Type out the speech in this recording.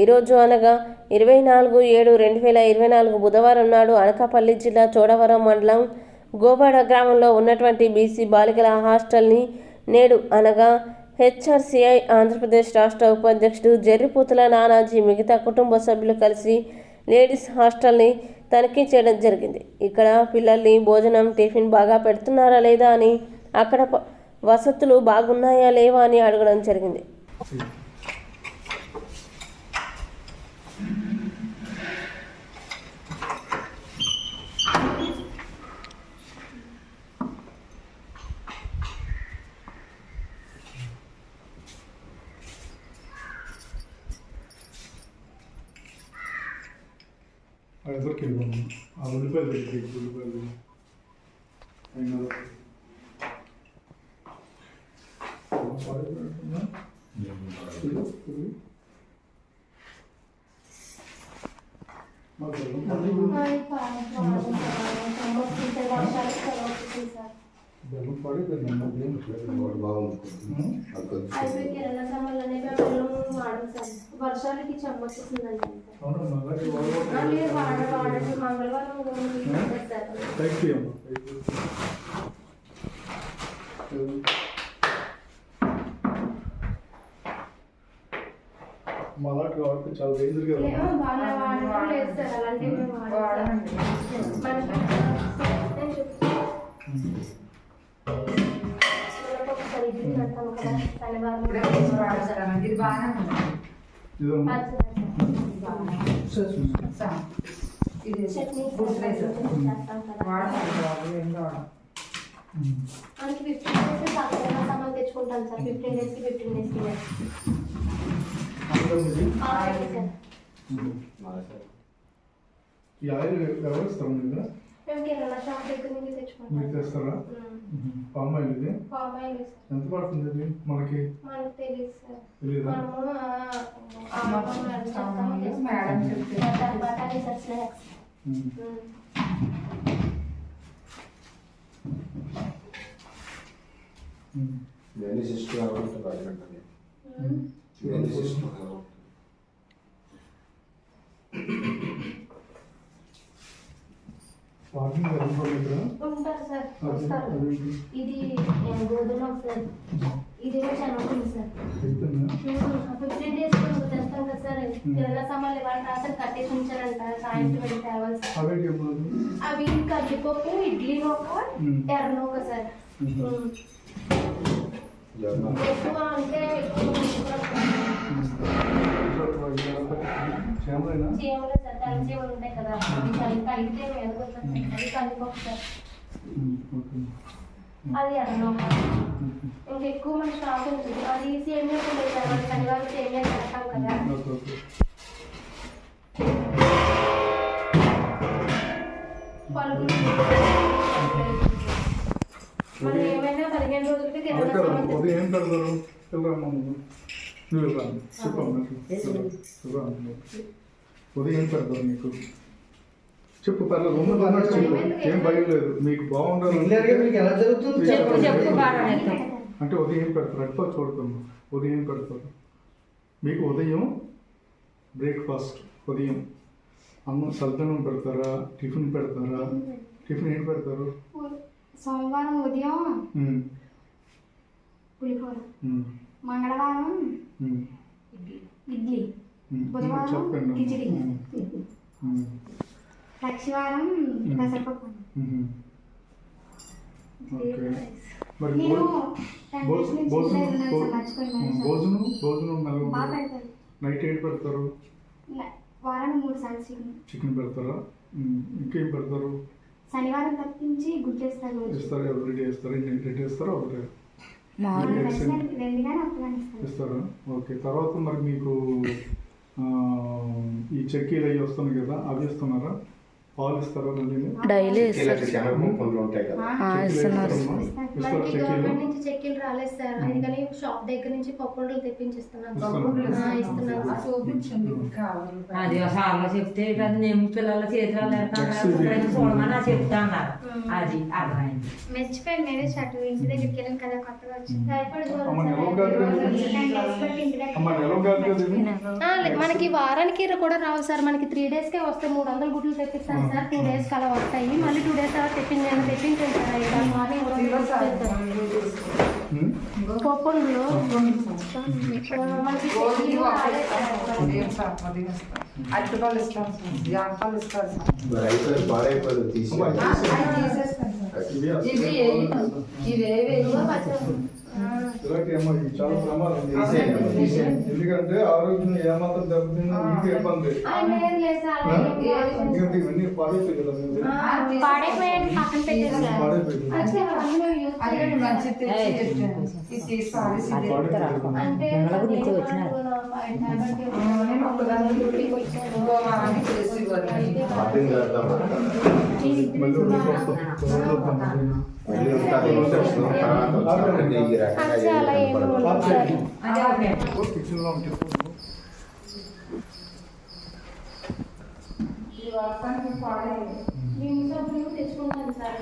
ఈరోజు అనగా 24/7/2024 బుధవారం నాడు అనకాపల్లి జిల్లా చోడవరం మండలం గోబాడ గ్రామంలో ఉన్నటువంటి బీసీ బాలికల హాస్టల్ని నేడు అనగా హెచ్ఆర్సీఐ ఆంధ్రప్రదేశ్ రాష్ట్ర ఉపాధ్యక్షుడు జర్రిపూతుల నానాజీ మిగతా కుటుంబ సభ్యులు కలిసి లేడీస్ హాస్టల్ని తనిఖీ చేయడం జరిగింది. ఇక్కడ పిల్లల్ని భోజనం టిఫిన్ బాగా పెడుతున్నారా లేదా అని, అక్కడ వసతులు బాగున్నాయా లేవా అని అడగడం జరిగింది. అందరికి ఇవ్వము ఆ ఉల్లిపాయలు పెట్టి ఉల్లిపాయలు అయినా బెల్లం పడి వర్షాలకి చెమ్మొచ్చేసిందండి. మలాట్ కాబట్టి చాలా డేంజర్ కదా. తెచ్చుకుంటాను సార్ 15 days కి 15 days కి. ఈ ఆయిల్ ఎవరు ఇస్తారు మీరు? మేము కిరాణా షాప్ దగ్గర నుంచి తెచ్చుకుంటాం. మీరు తెస్తారా? పామ్ ఆయిల్ ఇది ఎంత పడుతుంది ఇది మనకి? మనకు తెలియదు సార్. తెలీదా? ఉంటారు సార్, వస్తారు. ఇది గోధుమ సార్, ఇది శనగపిండి సార్. 15 days తెస్తాం కదా సార్. కిరాణా సామాన్లు ఇవాళ రాత్రి కట్టేసి ఉంచారంట, సాయంత్రం వెళ్ళి తేవాలి సార్. అవి కందిపప్పు, ఇడ్లీ నూక, ఎర్ర నూక సార్. ఎక్కువ అంటే చీమలు సార్, తెల్ల చీమలు ఉంటాయి కదా, అవి కలిగితే ఎదగొచ్చాయి. అది కందిపప్పు సార్, అది ఎర్ర నూక. ఇంకా ఎక్కువ మన స్టాక్ ఉంటుంది. అది సేమియా ఉంటుంది సార్, మన శనివారం సేమియా పెడతాం కదా. పలుకులు మనం ఏమైనా 15 రోజులకి ఏం పెడతారు? ఉదయం ఏం పెడతారు మీకు? చెప్పు, పర్లేదు, ఏం భయం లేదు. మీకు బాగుండాలి అంటే ఉదయం ఏం పెడతారు? అట్లా చూడుతున్నాం. ఉదయం ఏం పెడతారు మీకు? ఉదయం బ్రేక్ఫాస్ట్, ఉదయం అన్నం సల్తనం పెడతారా? టిఫిన్ పెడతారా? టిఫిన్ ఏం పెడతారు? సోమవారం ఉదయం పులిహోర, మంగళవారం ఇడ్లీ, బుధవారం కిచిడి, లక్షవారం పెసరపప్పు. భోజనం నైట్ ఏం పెడతారు? వారానికి 3 సార్లు చికెన్ పెడతారా? ఇంకేం పెడతారు? శనివారం తప్పించి గుడ్డేస్తారు. ఇస్తారు, ఎవ్రీడే ఇస్తారు. ఎన్ని ఇస్తారా? ఒకటే ఇస్తారా? ఓకే. తర్వాత మరి మీకు ఈ చెక్కీలు అవి వస్తున్నాయి కదా, అవి ఇస్తున్నారా? పాలు ఇస్తారా? మళ్ళీ డైలీ ఇస్తున్నారు. ఇస్తారా మనకి చెక్కీలు గవర్నమెంట్ నుంచి చెక్కిలు రాలేదు సార్, అందుకని షాప్ దగ్గర నుంచి పప్పులు తెప్పించిస్తున్నాను. ఇస్తున్నాను. అది సార్లు చెప్తే నేను పిల్లల చేతులు చూడమని చెప్తా అన్నారు. అది అర్థమైంది. మర్చిపోయాను నేనే షర్ట్ ఇంటి దగ్గరికి వెళ్ళాను కదా కొత్తగా వచ్చింది. అమ్మ నెలవు కాదు కదా అమ్మ నెలవు కాదు కదా మనకి వారానికి కూడా రావు సార్, మనకి 3 డేస్కే వస్తాయి. 300 గుడ్లు తెప్పిస్తాను సార్, 2 డేస్కి అలా వస్తాయి. మళ్ళీ 2 డేస్ తర్వాత తెప్పించాను సార్. ఇవాళ మార్నింగ్ పప్పులు మనకి అరటిపళ్ళు ఇస్తాం సార్, జాంపాలు ఇస్తారు ఇలాంటి అమ్మ ఇది చాలా ప్రమాదం. ఎందుకంటే ఆరోగ్యం ఏమాత్రం దెబ్బతిన్నా మీకు ఇబ్బంది. ఎందుకంటే ఇవన్నీ పాడైపోయి కదా పాడైపోయాను పక్కన పెట్టేసి అంటే మళ్ళీ రేపు వస్తాం. అలా ఏమి ఉండదు సార్. కిచెన్లో ఉంటుంది. తెచ్చుకుంటాను సార్.